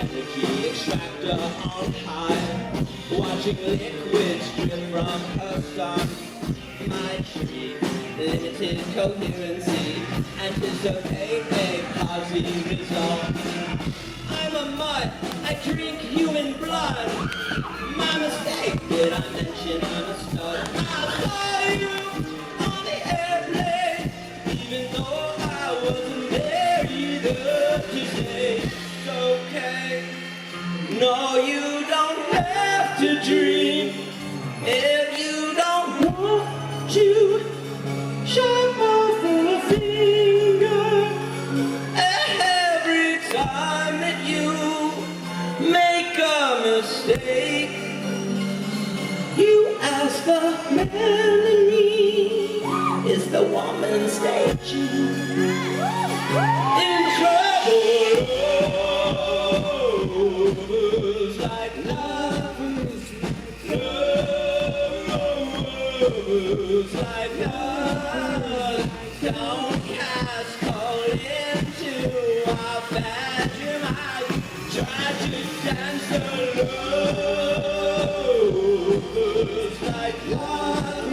Energy extractor on high, watching liquids drip from her sun. My tree, limited coherency, anticipate a quasi result. I'm a mutt, I drink human blood. My mistake, did I mention I'm a stud? I saw you on the airplane, even though I wasn't there either to say. Okay. No, you don't have to dream if you don't want to. Shut off a finger every time that you make a mistake. You ask the man in me, is the woman staging in trouble? Like love, like love. Don't cast coal into our bedroom. I try to dance alone. Like love,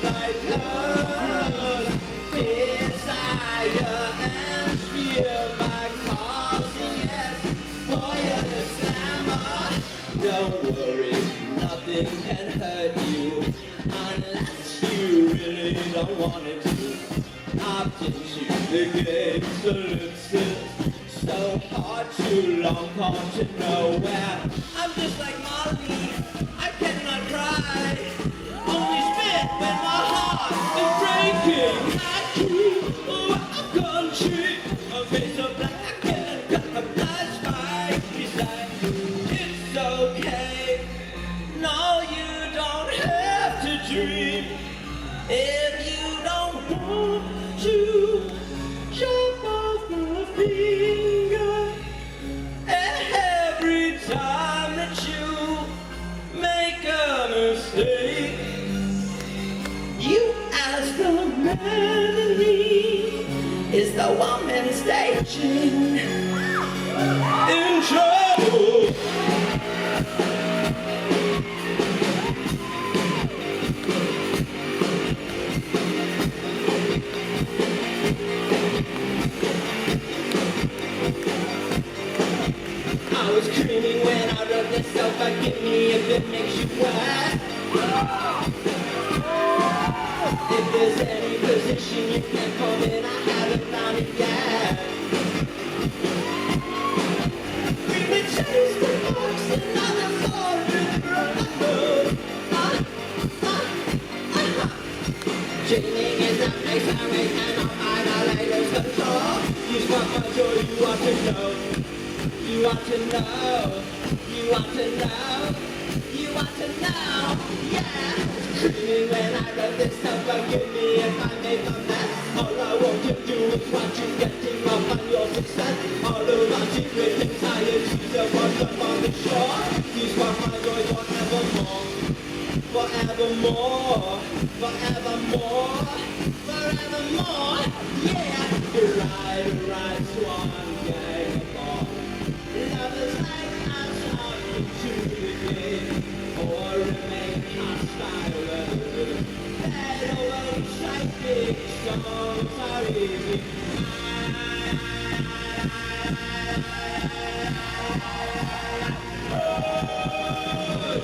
like love. Desire and fear by causing it for your slammer. Don't worry, nothing can hurt you unless you really don't want it to. Opt into the game solicit. So hard, too long, gone to nowhere. I'm just like Molly, I cannot cry. Only spit when my heart is breaking. I keep a country, a face of black and got a blood spike. He's like, it's okay. No, you don't have to dream if you don't want to. Jump off the finger every time that you make a mistake. You ask the man in me, is the woman staging in trouble? I was screaming when I wrote this, so forgive me if it makes you wet. If there's any position you can come in, I haven't found it yet. We've been chasing folks another floor with the dreaming is a place where we cannot find our latest control. You spark my joy, you want to know. You want to know, you want to know, you want to know, yeah. Screaming when I wrote this, so forgive me if I make a mess. All I want to do is watch you getting off on your success. All of our secret anxieties are washed up on the shore. You spark my joy forevermore, forevermore, forevermore, forevermore, yeah. You're right, swan, gang of all. Lovers like us are to begin, or remain hostile. Head away, psychic songs are easy.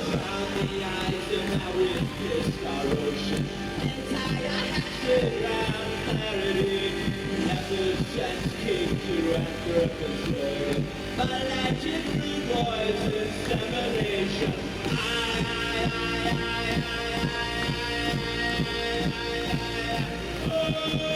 Drown the eyes and now we've kissed our ocean. Entire hatchet round clarity. Never sense king to represent. Allegedly boys insemination. Webster.